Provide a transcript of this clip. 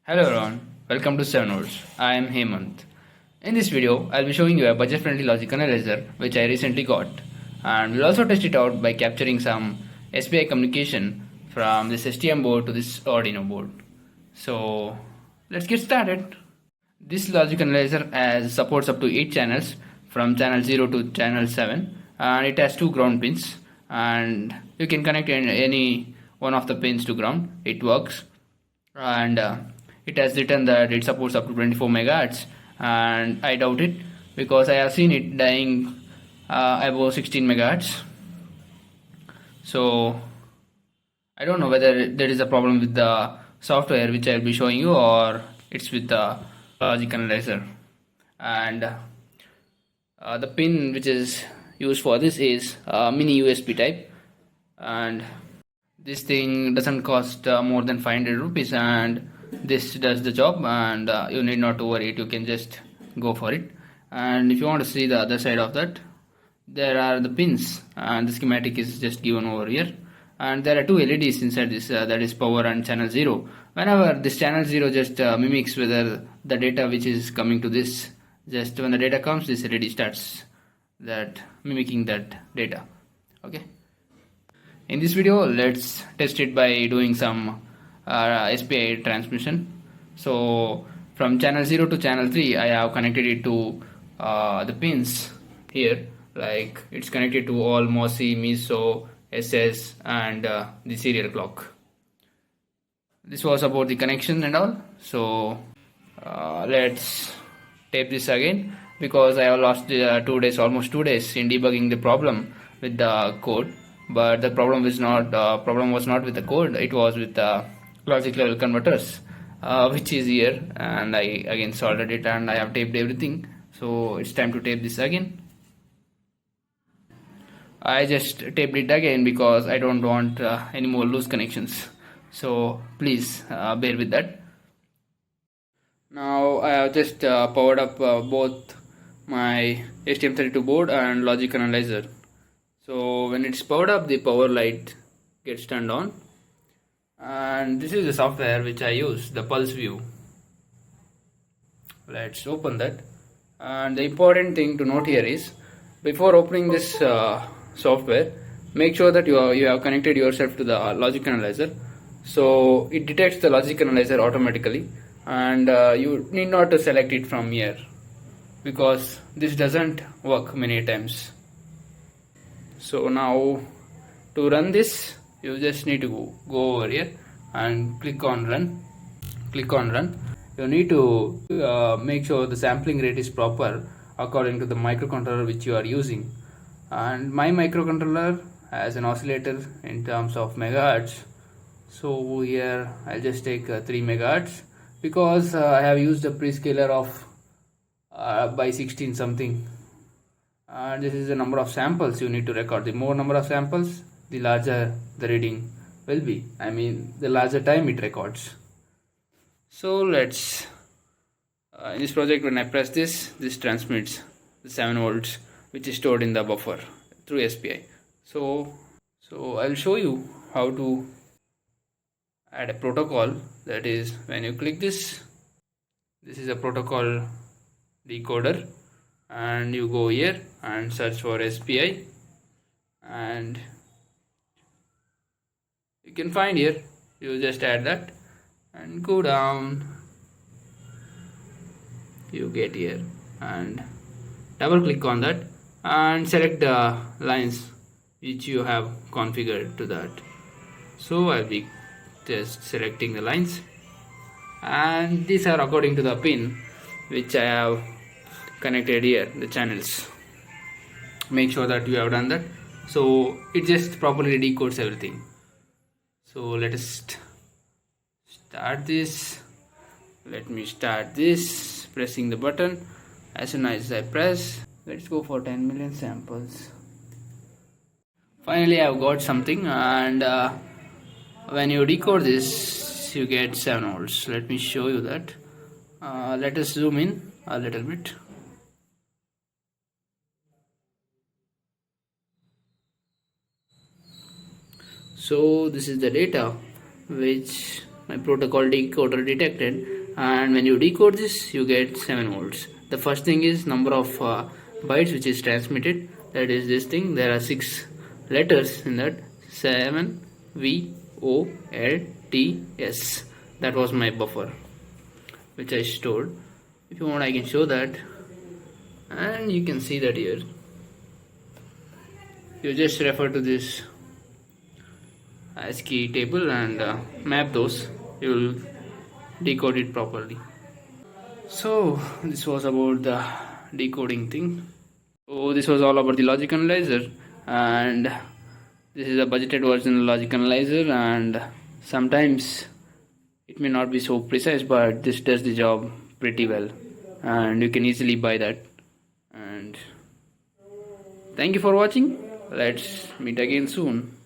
Hello everyone, welcome to 7 Words. I am Hemant. In this video, I'll be showing you a budget-friendly logic analyzer which I recently got, and we'll also test it out by capturing some SPI communication from this STM board to this Arduino board. So let's get started. This logic analyzer has supports up to 8 channels from channel 0 to channel 7, and it has 2 ground pins, and you can connect any one of the pins to ground. It works, and it has written that it supports up to 24 megahertz, and I doubt it because I have seen it dying above 16 megahertz. So I don't know whether there is a problem with the software which I'll be showing you, or it's with the logic analyzer. And the pin which is used for this is mini USB type, and this thing doesn't cost more than 500 rupees, and this does the job, and you need not to worry, you can just go for it. And if you want to see the other side of that, there are the pins, and the schematic is just given over here, and there are 2 LEDs inside this, that is power and channel 0. Whenever this channel 0 just mimics whether the data which is coming to this, just when the data comes, this LED starts that mimicking that data. Okay, in this video let's test it by doing some SPI transmission. So from channel 0 to channel 3 I have connected it to the pins here, like it's connected to all MOSI, MISO, SS, and the serial clock. This was about the connection and all. So let's tape this again, because I have lost 2 days, almost 2 days in debugging the problem with the code. But the problem was not with the code, it was with the logic level converters, which is here, and I again soldered it and I have taped everything. So it's time to tape this again. I just taped it again because I don't want any more loose connections, so please bear with that. Now I have just powered up both my STM32 board and logic analyzer. So when it's powered up, the power light gets turned on, and this is the software which I use, the pulseview. Let's open that. And the important thing to note here is, before opening this software, make sure that you have connected yourself to the logic analyzer, so it detects the logic analyzer automatically, and you need not to select it from here, because this doesn't work many times. So now to run this, you just need to go over here and click on run. You need to make sure the sampling rate is proper according to the microcontroller which you are using. And my microcontroller has an oscillator in terms of megahertz, so here I'll just take 3 megahertz, because I have used a prescaler of by 16 something. This is the number of samples you need to record. The more number of samples, the larger the reading will be. I mean, the larger time it records. So let's in this project, when I press this transmits the 7 volts which is stored in the buffer through SPI. So I'll show you how to add a protocol. That is, when you click this is a protocol decoder, and you go here and search for SPI, and you can find here. You just add that and go down, you get here, and double click on that and select the lines which you have configured to that. So I'll be just selecting the lines, and these are according to the pin which I have connected here, the channels. Make sure that you have done that, so it just properly decodes everything. So let us start this. Let me start this, pressing the button. As soon as I press, let's go for 10 million samples. Finally I've got something, and when you decode this, you get 7 volts. Let me show you that. Let us zoom in a little bit. So this is the data which my protocol decoder detected, and when you decode this you get 7 volts. The first thing is number of bytes which is transmitted, that is this thing. There are 6 letters in that, 7 VOLTS. That was my buffer which I stored. If you want I can show that, and you can see that here. You just refer to this ASCII table and map those, you will decode it properly. So this was about the decoding thing. So this was all about the logic analyzer, and this is a budgeted version of logic analyzer, and sometimes it may not be so precise, but this does the job pretty well and you can easily buy that. And thank you for watching. Let's meet again soon.